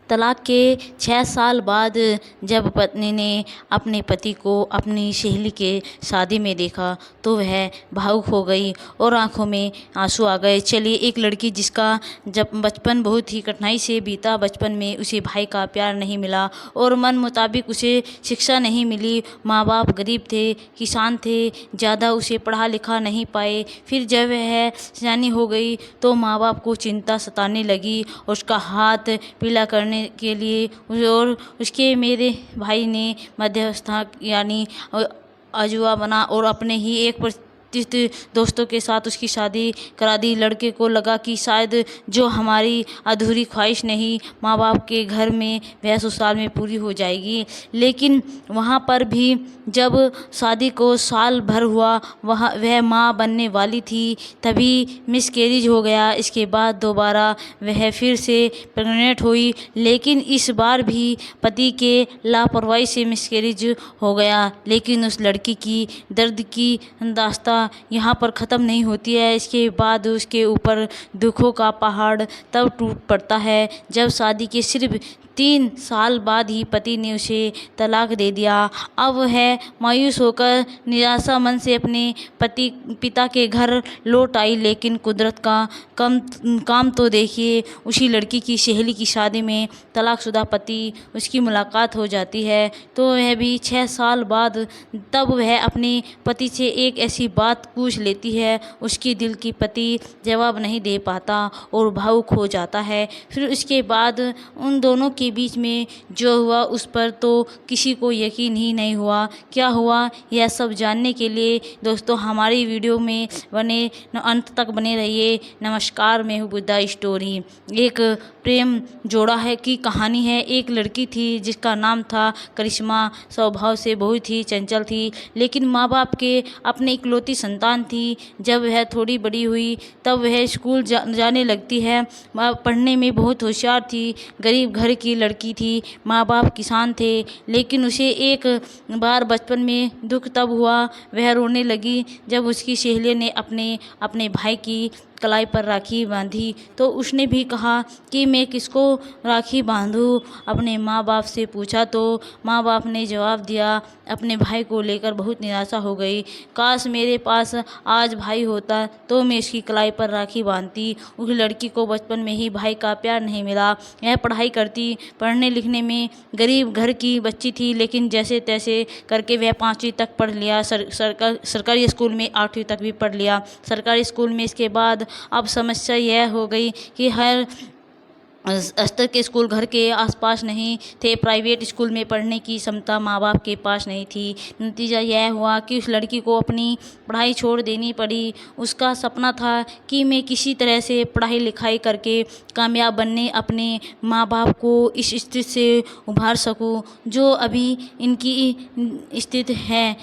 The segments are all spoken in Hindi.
तलाक के 6 साल बाद जब पत्नी ने अपने पति को अपनी सहेली के शादी में देखा तो वह भावुक हो गई और आंखों में आंसू आ गए। चलिए, एक लड़की जिसका जब बचपन बहुत ही कठिनाई से बीता, बचपन में उसे भाई का प्यार नहीं मिला और मन मुताबिक उसे शिक्षा नहीं मिली। माँ बाप गरीब थे, किसान थे, ज़्यादा उसे पढ़ा लिखा नहीं पाए। फिर जब वह सयानी हो गई तो माँ बाप को चिंता सताने लगी। उसका हाथ पीला करने के लिए और उसके मेरे भाई ने मध्यस्थता यानी अजुआ बना और अपने ही एक प्रतिष्ठित दोस्तों के साथ उसकी शादी करा दी। लड़के को लगा कि शायद जो हमारी अधूरी ख्वाहिश नहीं, माँ बाप के घर में वह ससुराल में पूरी हो जाएगी। लेकिन वहाँ पर भी जब शादी को साल भर हुआ, वह माँ बनने वाली थी, तभी मिसकैरेज हो गया। इसके बाद दोबारा वह फिर से प्रेग्नेंट हुई, लेकिन इस बार भी पति के लापरवाही से मिसकैरेज हो गया। लेकिन उस लड़की की दर्द की दास्तां यहाँ पर ख़त्म नहीं होती है। इसके बाद उसके ऊपर दुखों का पहाड़ तब टूट पड़ता है जब शादी के सिर्फ 3 साल बाद ही पति ने उसे तलाक दे दिया। अब वह मायूस होकर निराशा मन से अपने पिता के घर लौट आई। लेकिन कुदरत का काम तो देखिए, उसी लड़की की सहेली की शादी में तलाकशुदा पति उसकी मुलाकात हो जाती है। तो वह भी 6 साल बाद तब वह अपने पति से एक ऐसी बात पूछ लेती है, उसकी दिल की पति जवाब नहीं दे पाता और भावुक हो जाता है। फिर उसके बाद उन दोनों के बीच में जो हुआ उस पर तो किसी को यकीन ही नहीं हुआ। क्या हुआ यह सब जानने के लिए दोस्तों हमारी वीडियो में अंत तक बने रहिए। नमस्कार, मैं हूँ बुद्धा स्टोरी। एक प्रेम जोड़ा है की कहानी है। एक लड़की थी जिसका नाम था करिश्मा। स्वभाव से बहुत ही चंचल थी, लेकिन माँ बाप के अपने इकलौती संतान थी। जब वह थोड़ी बड़ी हुई तब वह स्कूल जाने लगती है। पढ़ने में बहुत होशियार थी। गरीब घर की लड़की थी, माँ बाप किसान थे। लेकिन उसे एक बार बचपन में दुख तब हुआ, वह रोने लगी जब उसकी सहेली ने अपने भाई की कलाई पर राखी बांधी। तो उसने भी कहा कि मैं किसको राखी बांधूं। अपने माँ बाप से पूछा तो माँ बाप ने जवाब दिया। अपने भाई को लेकर बहुत निराशा हो गई। काश मेरे पास आज भाई होता तो मैं इसकी कलाई पर राखी बांधती। उस लड़की को बचपन में ही भाई का प्यार नहीं मिला। यह पढ़ाई करती, पढ़ने लिखने में गरीब घर की बच्ची थी, लेकिन जैसे तैसे करके वह 5वीं तक पढ़ लिया। सरकारी स्कूल में 8वीं तक भी पढ़ लिया। सरकारी स्कूल में इसके बाद अब समस्या यह हो गई कि हर स्तर के स्कूल घर के आसपास नहीं थे। प्राइवेट स्कूल में पढ़ने की क्षमता माँ बाप के पास नहीं थी। नतीजा यह हुआ कि उस लड़की को अपनी पढ़ाई छोड़ देनी पड़ी। उसका सपना था कि मैं किसी तरह से पढ़ाई लिखाई करके कामयाब बनने अपने माँ बाप को इस स्थिति से उभार सकूं जो अभी इनकी स्थिति है,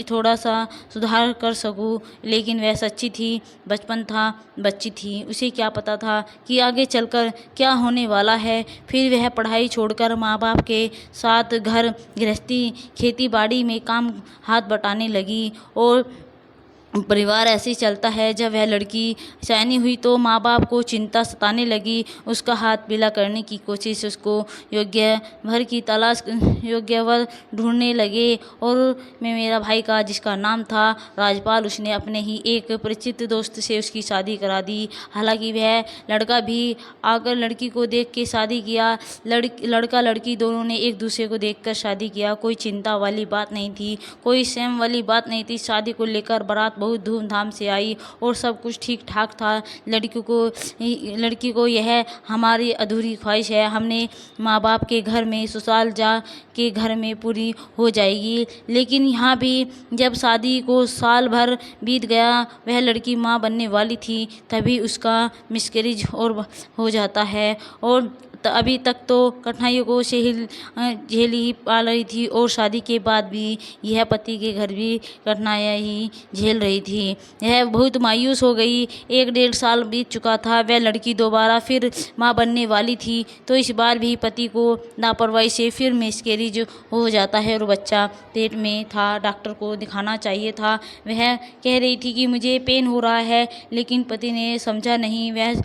थोड़ा सा सुधार कर सकूं। लेकिन वह सच्ची थी, बचपन था, बच्ची थी, उसे क्या पता था कि आगे चलकर क्या होने वाला है। फिर वह पढ़ाई छोड़कर माँ बाप के साथ घर गृहस्थी, खेती बाड़ी में काम हाथ बटाने लगी और परिवार ऐसे ही चलता है। जब वह लड़की सयानी हुई तो माँ बाप को चिंता सताने लगी। उसका हाथ पीला करने की कोशिश, उसको योग्य वर ढूंढने लगे और मेरा भाई का जिसका नाम था राजपाल, उसने अपने ही एक परिचित दोस्त से उसकी शादी करा दी। हालांकि वह लड़का भी आकर लड़की को देख के शादी किया। लड़का लड़की दोनों ने एक दूसरे को देखकर शादी किया। कोई चिंता वाली बात नहीं थी, कोई सहम वाली बात नहीं थी। शादी को लेकर बारात बहुत धूमधाम से आई और सब कुछ ठीक ठाक था। लड़की को यह हमारी अधूरी ख्वाहिश है, हमने माँ बाप के घर में ससुराल जा के घर में पूरी हो जाएगी। लेकिन यहाँ भी जब शादी को साल भर बीत गया, वह लड़की माँ बनने वाली थी, तभी उसका मिसकैरेज और हो जाता है। और अभी तक तो कठिनाइयों को झेल ही पा रही थी और शादी के बाद भी यह पति के घर भी कठिनाइयाँ ही झेल रही थी। यह बहुत मायूस हो गई। 1-1.5 साल बीत चुका था, वह लड़की दोबारा फिर माँ बनने वाली थी। तो इस बार भी पति को लापरवाही से फिर मिसकैरेज हो जाता है और बच्चा पेट में था। डॉक्टर को दिखाना चाहिए था। वह कह रही थी कि मुझे पेन हो रहा है, लेकिन पति ने समझा नहीं। वह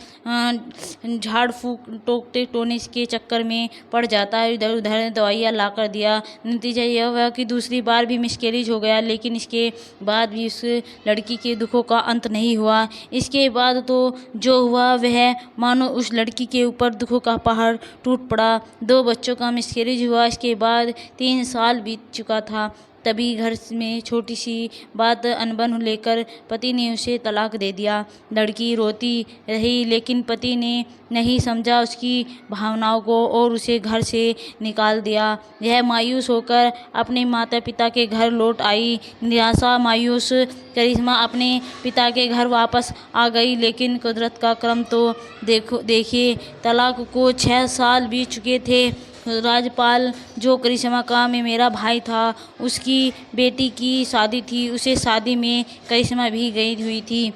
झाड़ फूँक टोकते होने के चक्कर में पड़ जाता है, इधर उधर दवाइयाँ ला कर दिया। नतीजा यह हुआ कि दूसरी बार भी मिसकैरेज हो गया, लेकिन इसके बाद भी उस लड़की के दुखों का अंत नहीं हुआ। इसके बाद तो जो हुआ वह मानो उस लड़की के ऊपर दुखों का पहाड़ टूट पड़ा। 2 बच्चों का मिसकैरेज हुआ। इसके बाद 3 साल बीत चुका था। तभी घर में छोटी सी बात अनबन लेकर पति ने उसे तलाक दे दिया। लड़की रोती रही, लेकिन पति ने नहीं समझा उसकी भावनाओं को और उसे घर से निकाल दिया। यह मायूस होकर अपने माता पिता के घर लौट आई। निराशा मायूस करिश्मा अपने पिता के घर वापस आ गई, लेकिन कुदरत का क्रम तो देखिए, तलाक को 6 साल बीत चुके थे। राजपाल जो करिश्मा का में मेरा भाई था, उसकी बेटी की शादी थी। उसे शादी में करिश्मा भी गई हुई थी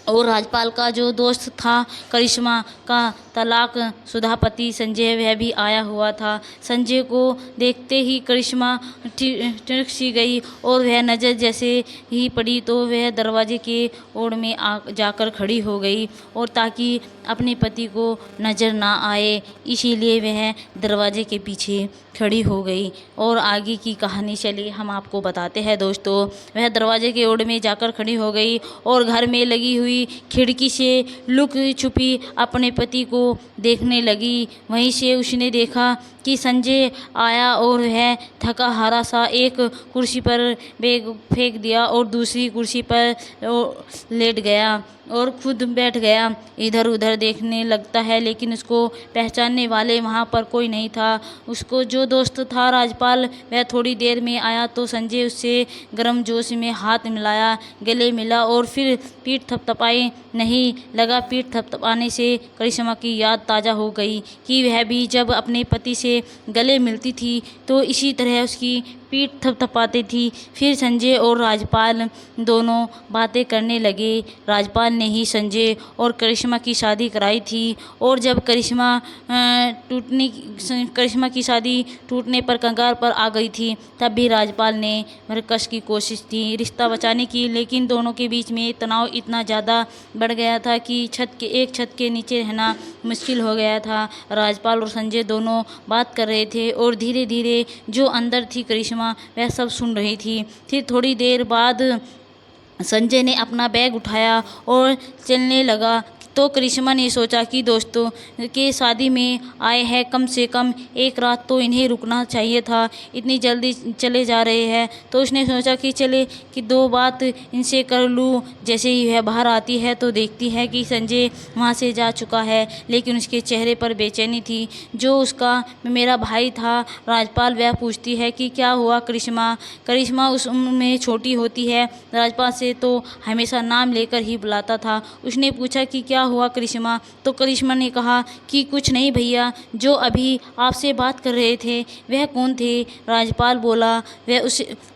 और राजपाल का जो दोस्त था करिश्मा का तलाक शुदा पति संजय, वह भी आया हुआ था। संजय को देखते ही करिश्मा टिड़क सी गई और वह नज़र जैसे ही पड़ी तो वह दरवाजे के ओर में जाकर खड़ी हो गई, और ताकि अपने पति को नज़र ना आए इसीलिए वह दरवाजे के पीछे खड़ी हो गई। और आगे की कहानी चलिए हम आपको बताते हैं दोस्तों। वह दरवाजे के ओर में जाकर खड़ी हो गई और घर में लगी हुई खिड़की से लुक छुपी अपने पति को देखने लगी। वहीं से उसने देखा कि संजय आया और वह थका हारा सा एक कुर्सी पर बैग फेंक दिया और दूसरी कुर्सी पर लेट गया और खुद बैठ गया। इधर उधर देखने लगता है, लेकिन उसको पहचानने वाले वहाँ पर कोई नहीं था। उसको जो दोस्त था राजपाल, वह थोड़ी देर में आया तो संजय उससे गर्म जोश में हाथ मिलाया, गले मिला और फिर पीठ थपथपाई। नहीं लगा पीठ थपथपाने से करिश्मा की याद ताज़ा हो गई कि वह भी जब अपने पति से गले मिलती थी तो इसी तरह उसकी पीठ थपथपाती थी। फिर संजय और राजपाल दोनों बातें करने लगे। राजपाल ने ही संजय और करिश्मा की शादी कराई थी और जब करिश्मा की शादी टूटने पर कंगाल पर आ गई थी, तब भी राजपाल ने मरकश की कोशिश थी रिश्ता बचाने की, लेकिन दोनों के बीच में तनाव इतना ज़्यादा बढ़ गया था कि एक छत के नीचे रहना मुश्किल हो गया था। राजपाल और संजय दोनों बात कर रहे थे और धीरे धीरे जो अंदर थी करिश्मा वह सब सुन रही थी। फिर थोड़ी देर बाद संजय ने अपना बैग उठाया और चलने लगा तो करिश्मा ने सोचा कि दोस्तों के शादी में आए हैं, कम से कम एक रात तो इन्हें रुकना चाहिए था, इतनी जल्दी चले जा रहे हैं। तो उसने सोचा कि चले कि 2 बात इनसे कर लूँ। जैसे ही वह बाहर आती है तो देखती है कि संजय वहाँ से जा चुका है, लेकिन उसके चेहरे पर बेचैनी थी। जो उसका मेरा भाई था राजपाल, वह पूछती है कि क्या हुआ करिश्मा। करिश्मा उस उम्र में छोटी होती है, राजपाल से तो हमेशा नाम लेकर ही बुलाता था। उसने पूछा कि क्या हुआ करिश्मा, तो करिश्मा ने कहा कि कुछ नहीं भैया, जो अभी आपसे बात कर रहे थे वह कौन थे। राजपाल बोला, वह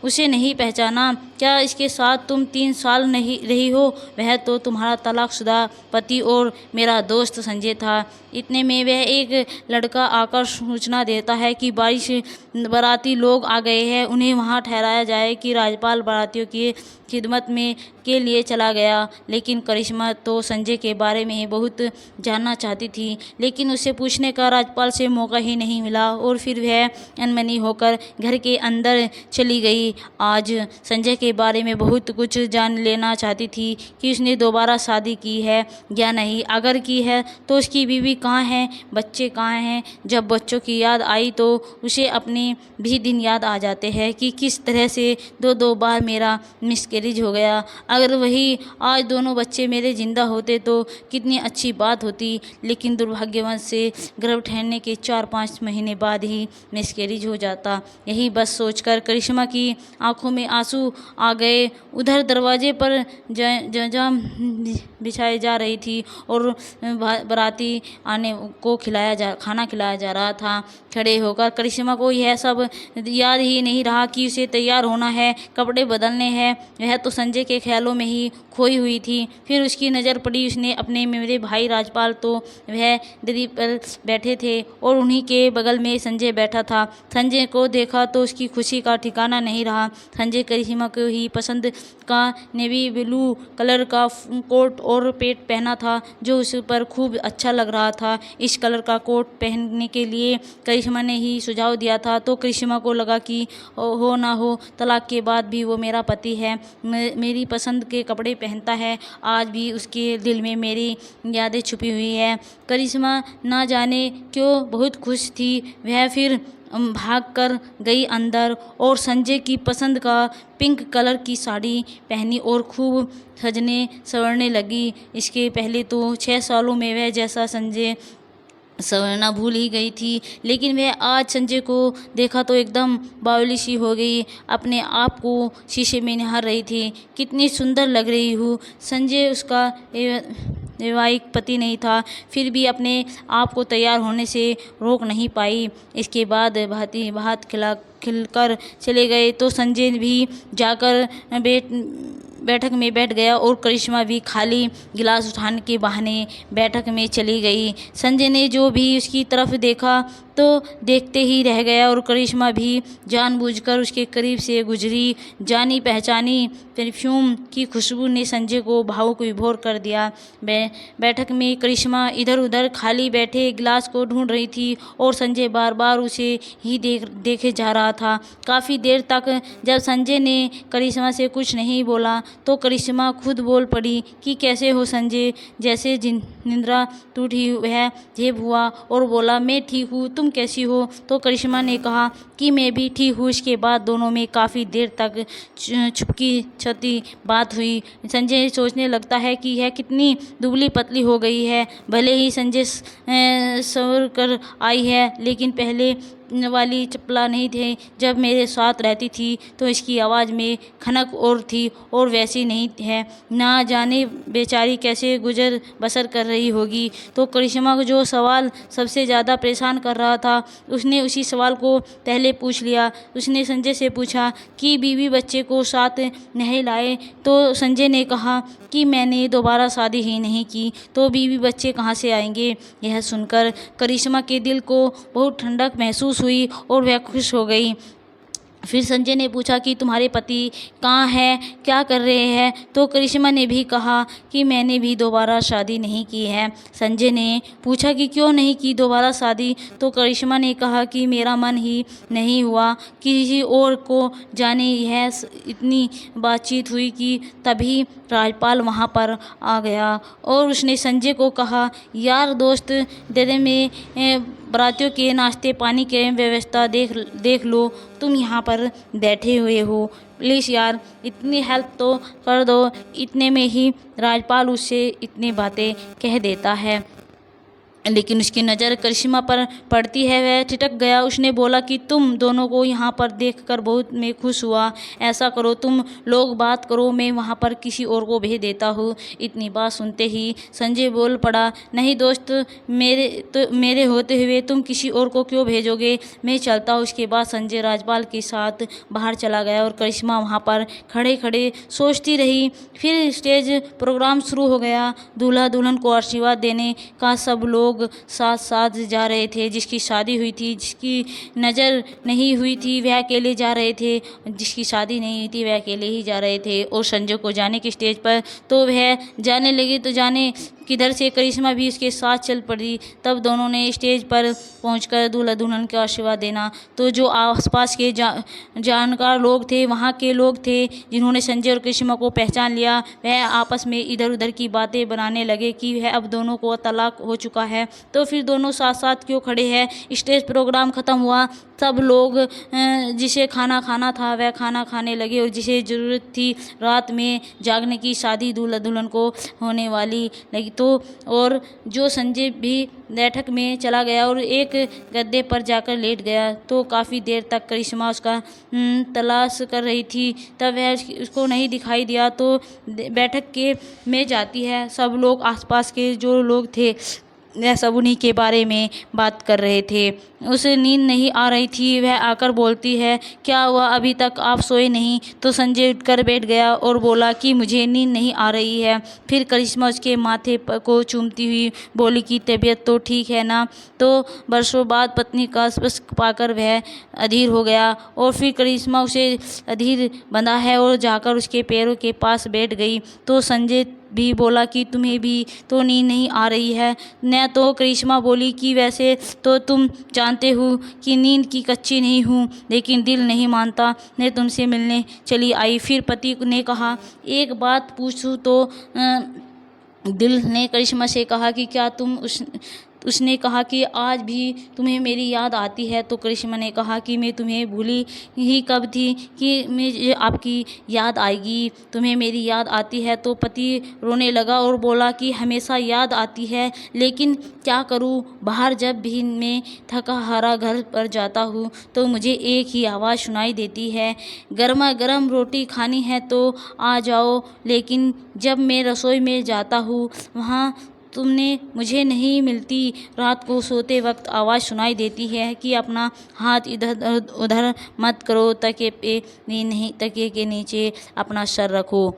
उसे नहीं पहचाना क्या? इसके साथ तुम 3 साल नहीं रही हो? वह तो तुम्हारा तलाकशुदा पति और मेरा दोस्त संजय था। इतने में वह एक लड़का आकर सूचना देता है कि बाराती लोग आ गए हैं, उन्हें वहां ठहराया जाए कि राजपाल बारातियों की खिदमत में के लिए चला गया। लेकिन करिश्मा तो संजय के बारे में ही बहुत जानना चाहती थी, लेकिन उसे पूछने का राजपाल से मौका ही नहीं मिला और फिर वह अनमनी होकर घर के अंदर चली गई। आज संजय के बारे में बहुत कुछ जान लेना चाहती थी कि उसने दोबारा शादी की है या नहीं, अगर की है तो उसकी बीवी कहाँ है, बच्चे कहाँ हैं। जब बच्चों की याद आई तो उसे अपने भी दिन याद आ जाते हैं कि किस तरह से 2 बार मेरा मिसकैरेज हो गया। अगर वही आज दोनों बच्चे मेरे ज़िंदा होते तो कितनी अच्छी बात होती, लेकिन दुर्भाग्यवश से गर्भ ठहरने के 4-5 महीने बाद ही मिसकैरेज हो जाता। यही बस सोचकर करिश्मा की आंखों में आंसू आ गए। उधर दरवाजे पर जजाम बिछाई जा रही थी और बाराती आने को खाना खिलाया जा रहा था। खड़े होकर करिश्मा को यह सब याद ही नहीं रहा कि उसे तैयार होना है, कपड़े बदलने हैं। वह तो संजय के ख्यालों ख्यालों में ही खोई हुई थी। फिर उसकी नज़र पड़ी, उसने अपने मेरे भाई राजपाल, तो वह दरी पर बैठे थे और उन्हीं के बगल में संजय बैठा था। संजय को देखा तो उसकी खुशी का ठिकाना नहीं रहा। संजय करिश्मा को ही पसंद का नेवी ब्लू कलर का कोट और पेट पहना था, जो उस पर खूब अच्छा लग रहा था। इस कलर का कोट पहनने के लिए करिश्मा ने ही सुझाव दिया था। तो करिश्मा को लगा कि हो ना हो, तलाक के बाद भी वो मेरा पति है, मेरी पसंद के कपड़े पहनता है। आज भी उसके दिल में मेरी यादें छुपी हुई है। करिश्मा ना जाने क्यों बहुत खुश थी। वह फिर भागकर गई अंदर और संजय की पसंद का पिंक कलर की साड़ी पहनी और खूब सजने संवरने लगी। इसके पहले तो 6 सालों में वह जैसा संजय संवरना भूल ही गई थी, लेकिन वह आज संजय को देखा तो एकदम बावली सी हो गई। अपने आप को शीशे में निहार रही थी। कितनी सुंदर लग रही हूँ। संजय उसका वैवाहिक पति नहीं था, फिर भी अपने आप को तैयार होने से रोक नहीं पाई। इसके बाद भांति भात खिलकर चले गए तो संजय भी जाकर बैठक में बैठ गया और करिश्मा भी खाली गिलास उठाने के बहाने बैठक में चली गई। संजय ने जो भी उसकी तरफ देखा तो देखते ही रह गया और करिश्मा भी जानबूझकर उसके करीब से गुजरी। जानी पहचानी परफ्यूम की खुशबू ने संजय को भावुक विभोर कर दिया। बैठक में करिश्मा इधर उधर खाली बैठे गिलास को ढूंढ रही थी और संजय बार बार उसे ही देखे जा रहा था। काफ़ी देर तक जब संजय ने करिश्मा से कुछ नहीं बोला तो करिश्मा खुद बोल पड़ी कि कैसे हो संजय। जैसे निंद्रा टूटी वह झेप हुआ और बोला, मैं ठीक हूँ, तुम कैसी हो? तो करिश्मा ने कहा कि मैं भी ठीक हूँ। इसके बाद दोनों में काफ़ी देर तक छुपकी छुपी बात हुई। संजय सोचने लगता है कि यह कितनी दुबली पतली हो गई है। भले ही संजय सवर कर आई है, लेकिन पहले वाली चपला नहीं थे। जब मेरे साथ रहती थी तो इसकी आवाज़ में खनक और थी और वैसी नहीं है। ना जाने बेचारी कैसे गुजर बसर कर रही होगी। तो करिश्मा को जो सवाल सबसे ज़्यादा परेशान कर रहा था, उसने उसी सवाल को पहले पूछ लिया। उसने संजय से पूछा कि बीवी बच्चे को साथ नहीं लाए? तो संजय ने कहा कि मैंने दोबारा शादी ही नहीं की, तो बीवी बच्चे कहाँ से आएंगे? यह सुनकर करिश्मा के दिल को बहुत ठंडक महसूस हुई और वह खुश हो गई। फिर संजय ने पूछा कि तुम्हारे पति कहाँ हैं, क्या कर रहे हैं? तो करिश्मा ने भी कहा कि मैंने भी दोबारा शादी नहीं की है। संजय ने पूछा कि क्यों नहीं की दोबारा शादी? तो करिश्मा ने कहा कि मेरा मन ही नहीं हुआ किसी और को जाने। यह इतनी बातचीत हुई कि तभी राजपाल वहाँ पर आ गया और उसने संजय को कहा, यार दोस्त, दे में बारातियों के नाश्ते पानी के व्यवस्था देख लो, तुम यहाँ पर बैठे हुए हो, प्लीज़ यार इतनी हेल्प तो कर दो। इतने में ही राजपाल उससे इतनी बातें कह देता है, लेकिन उसकी नज़र करिश्मा पर पड़ती है। वह ठिठक गया। उसने बोला कि तुम दोनों को यहाँ पर देखकर बहुत मैं खुश हुआ। ऐसा करो, तुम लोग बात करो, मैं वहाँ पर किसी और को भेज देता हूँ। इतनी बात सुनते ही संजय बोल पड़ा, नहीं दोस्त, मेरे होते हुए तुम किसी और को क्यों भेजोगे? मैं चलता हूँ। उसके बाद संजय राजपाल के साथ बाहर चला गया और करिश्मा वहाँ पर खड़े खड़े सोचती रही। फिर स्टेज प्रोग्राम शुरू हो गया। दूल्हा दुल्हन को आशीर्वाद देने का सब लोग साथ साथ जा रहे थे। जिसकी शादी हुई थी, जिसकी नज़र नहीं हुई थी, वह अकेले जा रहे थे। जिसकी शादी नहीं हुई थी वह अकेले ही जा रहे थे। और संजय को जाने की स्टेज पर तो वह जाने लगी तो जाने किधर से करिश्मा भी उसके साथ चल पड़ी। तब दोनों ने स्टेज पर पहुंचकर दूल्हा दुल्हन का आशीर्वाद देना। तो जो आसपास के जानकार लोग थे, वहाँ के लोग थे जिन्होंने संजय और करिश्मा को पहचान लिया, वह आपस में इधर उधर की बातें बनाने लगे कि वह अब दोनों को तलाक हो चुका है, तो फिर दोनों साथ साथ क्यों खड़े हैं। स्टेज प्रोग्राम ख़त्म हुआ। सब लोग जिसे खाना खाना था वह खाना खाने लगे और जिसे ज़रूरत थी रात में जागने की, शादी दूल्हा दुल्हन को होने वाली लगी। तो और जो संजय भी बैठक में चला गया और एक गद्दे पर जाकर लेट गया। तो काफ़ी देर तक करिश्मा उसका तलाश कर रही थी, तब वह उसको नहीं दिखाई दिया। तो बैठक के में जाती है। सब लोग आसपास के जो लोग थे यह सब उन्हीं के बारे में बात कर रहे थे। उसे नींद नहीं आ रही थी। वह आकर बोलती है, क्या हुआ, अभी तक आप सोए नहीं? तो संजय उठकर बैठ गया और बोला कि मुझे नींद नहीं आ रही है। फिर करिश्मा उसके माथे को चूमती हुई बोली कि तबीयत तो ठीक है ना? तो बरसों बाद पत्नी का स्पर्श पाकर वह अधीर हो गया और फिर करिश्मा उसे अधीर बंधा है और जाकर उसके पैरों के पास बैठ गई। तो संजय भी बोला कि तुम्हें भी तो नींद नहीं आ रही है न? तो करिश्मा बोली कि वैसे तो तुम जानते हो कि नींद की कच्ची नहीं हूँ, लेकिन दिल नहीं मानता, मैं तुमसे मिलने चली आई। फिर पति ने कहा, एक बात पूछूं तो दिल ने करिश्मा से कहा कि क्या तुम उसने कहा कि आज भी तुम्हें मेरी याद आती है? तो करिश्मा ने कहा कि मैं तुम्हें भूली ही कब थी कि मुझे आपकी याद आएगी, तुम्हें मेरी याद आती है। तो पति रोने लगा और बोला कि हमेशा याद आती है, लेकिन क्या करूं, बाहर जब भी मैं थका हारा घर पर जाता हूँ तो मुझे एक ही आवाज़ सुनाई देती है, गर्मा गर्म रोटी खानी है तो आ जाओ। लेकिन जब मैं रसोई में जाता हूँ वहाँ तुमने मुझे नहीं मिलती। रात को सोते वक्त आवाज़ सुनाई देती है कि अपना हाथ इधर उधर मत करो, तकिए पे नहीं, तकिए के नीचे अपना सर रखो,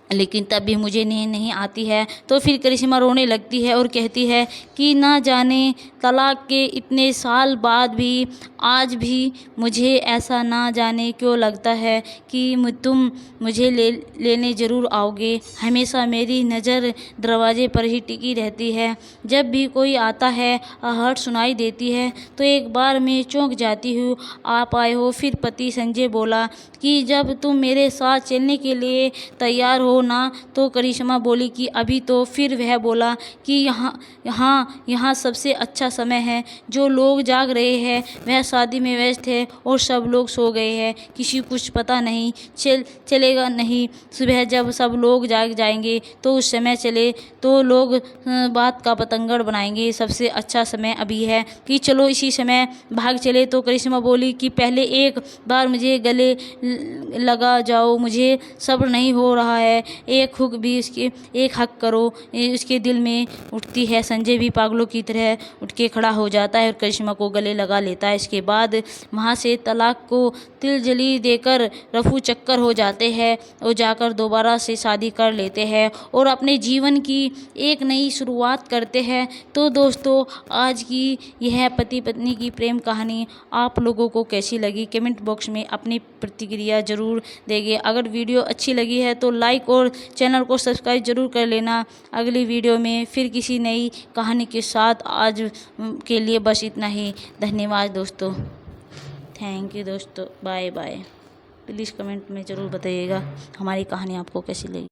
लेकिन तब भी मुझे नींद नहीं आती है। तो फिर करिश्मा रोने लगती है और कहती है कि ना जाने तलाक के इतने साल बाद भी आज भी मुझे ऐसा ना जाने क्यों लगता है कि तुम मुझे लेने ज़रूर आओगे। हमेशा मेरी नज़र दरवाजे पर ही टिकी रहती है। जब भी कोई आता है आहट सुनाई देती है तो एक बार मैं चौंक जाती हूँ, आप आए हो। फिर पति संजय बोला कि जब तुम मेरे साथ चलने के लिए तैयार हो ना? तो करिश्मा बोली कि अभी तो। फिर वह बोला कि यहाँ सबसे अच्छा समय है, जो लोग जाग रहे हैं वह शादी में व्यस्त है और सब लोग सो गए हैं, किसी कुछ पता नहीं चलेगा नहीं। सुबह जब सब लोग जाग जाएंगे तो उस समय चले तो लोग बात का पतंगड़ बनाएंगे। सबसे अच्छा समय अभी है कि चलो इसी समय भाग चले। तो करिश्मा बोली कि पहले एक बार मुझे गले लगा जाओ, मुझे सब्र नहीं हो रहा है, एक हुक भी इसके एक हक करो। उसके दिल में उठती है। संजय भी पागलों की तरह उठ के खड़ा हो जाता है और करिश्मा को गले लगा लेता है। इसके बाद वहाँ से तलाक को तिलजली देकर रफू चक्कर हो जाते हैं और जाकर दोबारा से शादी कर लेते हैं और अपने जीवन की एक नई शुरुआत करते हैं। तो दोस्तों, आज की यह पति पत्नी की प्रेम कहानी आप लोगों को कैसी लगी, कमेंट बॉक्स में अपनी प्रतिक्रिया ज़रूर देंगे। अगर वीडियो अच्छी लगी है तो लाइक और चैनल को सब्सक्राइब ज़रूर कर लेना। अगली वीडियो में फिर किसी नई कहानी के साथ। आज के लिए बस इतना ही। धन्यवाद दोस्तों, थैंक यू दोस्तों, बाय बाय। प्लीज़ कमेंट में ज़रूर बताइएगा हमारी कहानी आपको कैसी लगी।